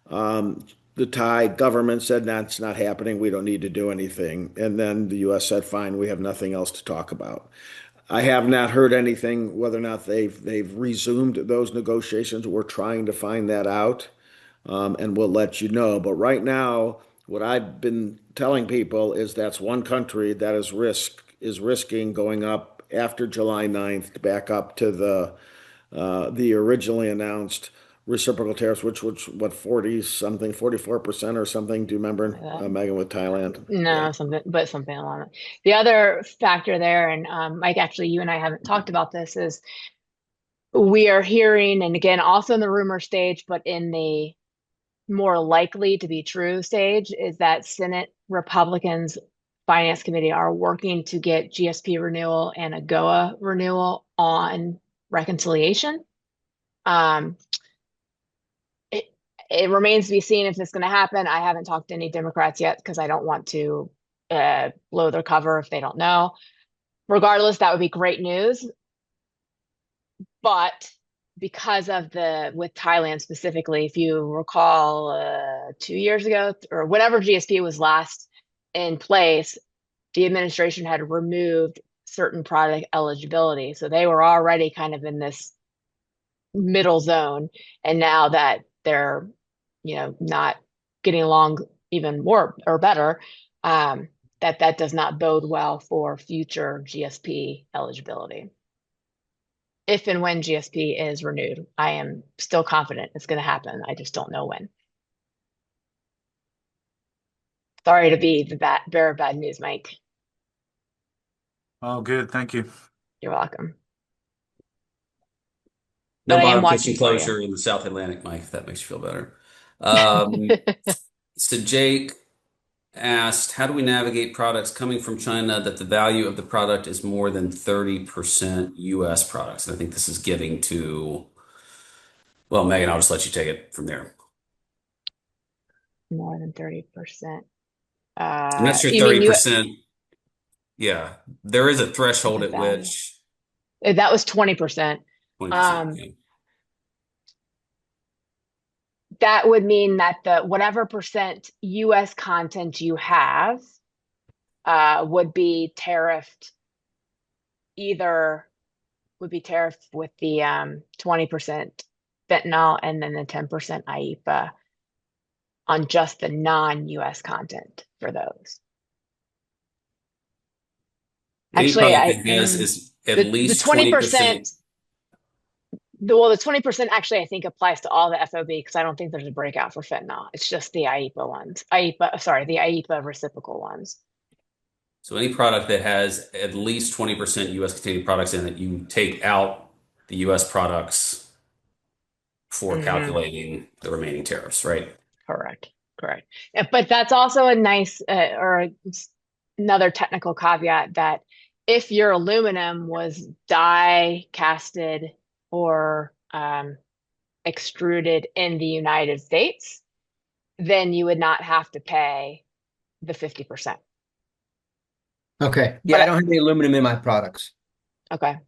the Thai government said that's not happening. We don't need to do anything. And then the U.S. said, fine, we have nothing else to talk about. I have not heard anything whether or not they've resumed those negotiations. We're trying to find that out, and we'll let you know. But right now, what I've been telling people is that's one country that is risking going up after July 9th back up to the originally announced reciprocal tariffs, which what 40 something 44% or something. Do you remember, Megan, with Thailand? No, Yeah. something along that. The other factor there, and Mike, actually, you and I haven't talked about this, is we are hearing, and again, also in the rumor stage, but in the more likely to be true stage, is that Senate Republicans Finance Committee are working to get GSP renewal and AGOA renewal on reconciliation. It remains to be seen if it's going to happen. I haven't talked to any Democrats yet because I don't want to blow their cover if they don't know. Regardless, that would be great news. But because of with Thailand specifically, if you recall 2 years ago or whenever GSP was last in place, the administration had removed certain product eligibility. So they were already kind of in this middle zone. And now that they're, not getting along even more or better, that does not bode well for future GSP eligibility. If and when GSP is renewed, I am still confident it's going to happen. I just don't know when. Sorry to be the bearer of bad news, Mike. Oh, good. Thank you. You're welcome. No But I am bottom watching fishing for you. closure in the South Atlantic, Mike, if that makes you feel better. So Jake asked, how do we navigate products coming from China that the value of the product is more than 30% US products? And I think this is getting to, well, Megan, I'll just let you take it from there. More than 30%. I'm not sure You mean 30%. Yeah, there is a threshold the at value? which That was 20%. 20%. Yeah. That would mean that the whatever percent US content you have would be tariffed with the 20% fentanyl and then the 10% IEPA on just the non-US content for those. Any Actually, product that has is at least 20%. The 20% actually, I think, applies to all the FOB because I don't think there's a breakout for fentanyl. It's just the IEPA ones. The IEPA reciprocal ones. So any product that has at least 20% US containing products in it, you take out the US products for calculating the remaining tariffs, right? Correct. But that's also a nice another technical caveat that if your aluminum was die casted or extruded in the United States, then you would not have to pay the 50%. Okay. Yeah, I don't have any aluminum in my products. Okay.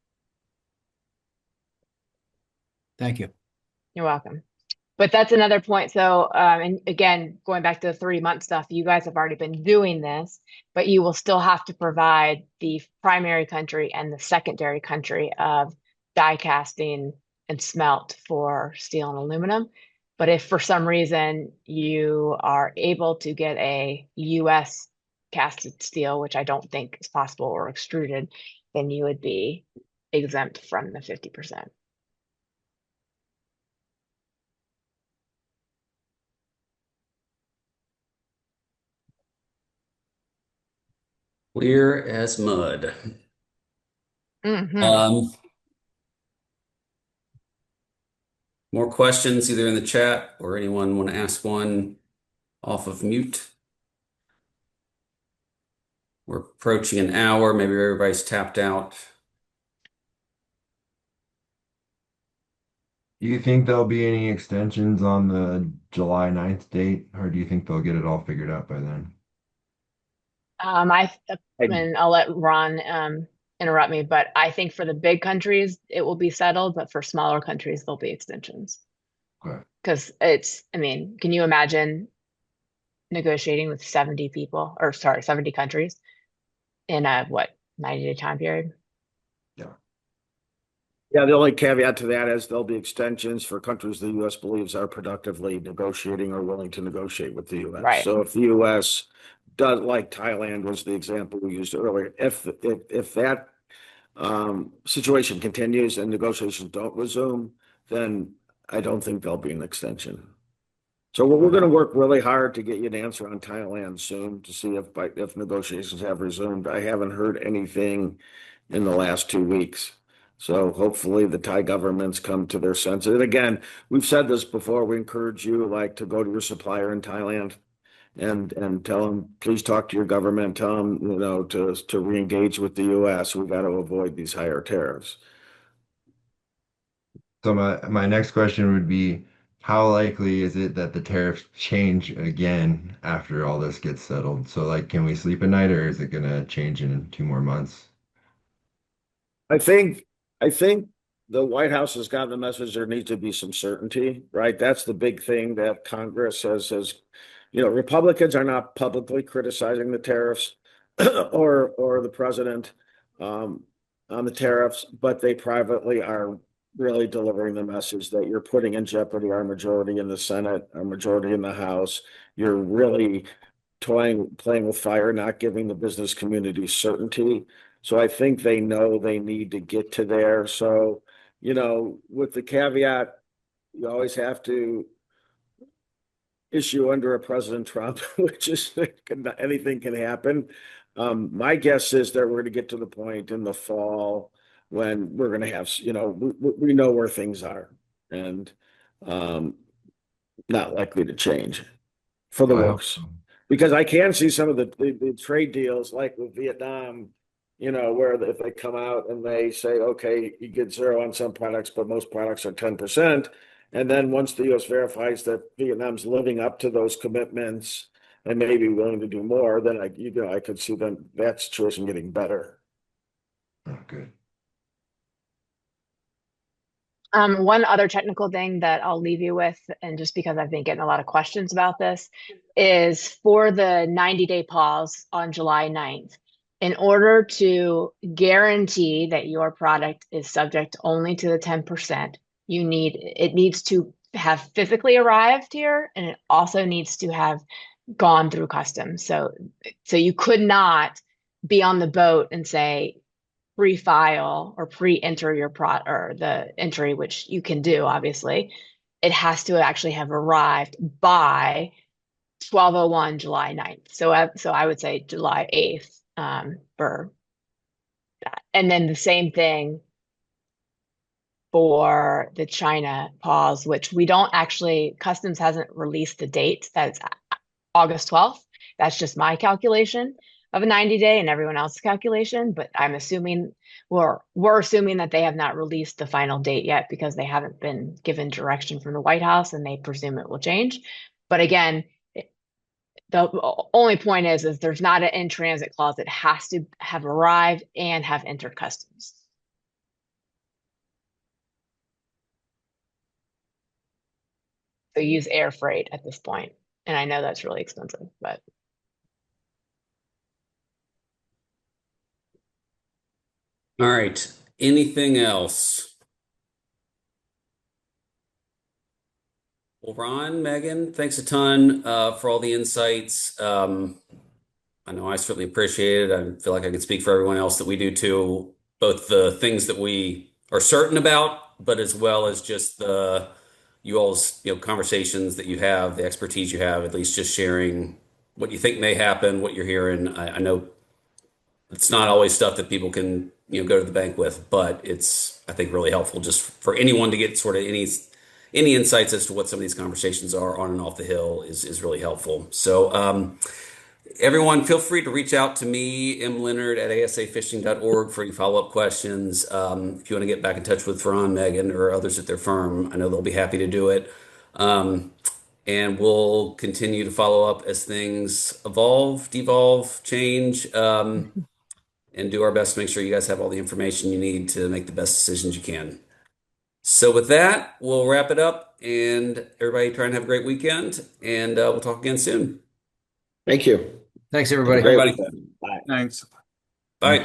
Thank you. You're welcome. But that's another point. So, and again, going back to the 3-month stuff, you guys have already been doing this, but you will still have to provide the primary country and the secondary country of die casting and smelt for steel and aluminum. But if for some reason you are able to get a US casted steel, which I don't think is possible, or extruded, then you would be exempt from the 50%. Clear as mud. More questions either in the chat or anyone want to ask one off of mute? We're approaching an hour. Maybe everybody's tapped out. Do you think there'll be any extensions on the July 9th date, or do you think they'll get it all figured out by then? And I'll let Ron interrupt me, but I think for the big countries, it will be settled, but for smaller countries, there'll be extensions. Okay. Because can you imagine negotiating with 70 countries in a 90-day time period? Yeah. Yeah, the only caveat to that is there'll be extensions for countries the U.S. believes are productively negotiating or willing to negotiate with the U.S. Right. So if the U.S. does, like Thailand was the example we used earlier, if that situation continues and negotiations don't resume, then I don't think there'll be an extension. So we're going to work really hard to get you an answer on Thailand soon to see if negotiations have resumed. I haven't heard anything in the last 2 weeks. So hopefully the Thai governments come to their senses. And again, we've said this before. We encourage you like to go to your supplier in Thailand and tell them, please talk to your government, tell them, to re-engage with the US. We got to avoid these higher tariffs. So my next question would be, how likely is it that the tariffs change again after all this gets settled? So like, can we sleep at night, or is it gonna change in 2 more months? I think I think the White House has gotten the message there needs to be some certainty, right? That's the big thing that Congress Republicans are not publicly criticizing the tariffs or the president um, on the tariffs, but they privately are really delivering the message that you're putting in jeopardy our majority in the Senate, our majority in the House. You're really playing with fire, not giving the business community certainty. So I think they know they need to get to there. So, with the caveat, you always have to issue under a President Trump, which is anything can happen. My guess is that we're going to get to the point in the fall when we're going to have, we know where things are and um, not likely to change for the Well, I hope worse. so. Because I can see some of the trade deals like with Vietnam, where if they come out and they say, okay, you get zero on some products, but most products are 10%. And then once the US verifies that Vietnam's living up to those commitments and may be willing to do more, then I could see that situation getting better. Oh, good. One other technical thing that I'll leave you with, and just because I've been getting a lot of questions about this, is for the 90-day pause on July 9th, in order to guarantee that your product is subject only to the 10%, it needs to have physically arrived here, and it also needs to have gone through customs. So you could not be on the boat and say, pre-file or pre-enter your or the entry, which you can do, obviously. It has to actually have arrived by 12:01 July 9th. So I would say July 8th for that. And then the same thing for the China pause, which we don't actually, customs hasn't released the date. That's August 12th. That's just my calculation of a 90-day and everyone else's calculation, but I'm assuming we're assuming that they have not released the final date yet because they haven't been given direction from the White House and they presume it will change. But again, the only point is there's not an in transit clause. It has to have arrived and have entered customs. So use air freight at this point. And I know that's really expensive, but. All right. Anything else? Well, Ron, Megan, thanks a ton for all the insights. I know I certainly appreciate it. I feel like I can speak for everyone else that we do too, both the things that we are certain about, but as well as just you all's conversations that you have, the expertise you have, at least just sharing what you think may happen, what you're hearing. I know it's not always stuff that people can go to the bank with, but it's I think really helpful just for anyone to get sort of any insights as to what some of these conversations are on and off the Hill is really helpful. So everyone, feel free to reach out to me, M. Leonard at asafishing.org for any follow-up questions. If you want to get back in touch with Ron, Megan, or others at their firm, I know they'll be happy to do it. And we'll continue to follow up as things evolve, devolve, change, and do our best to make sure you guys have all the information you need to make the best decisions you can. So with that, we'll wrap it up, and everybody try and have a great weekend, and we'll talk again soon. Thank you. Thanks, everybody. Have a great Everybody. weekend. Bye. Thanks. Bye.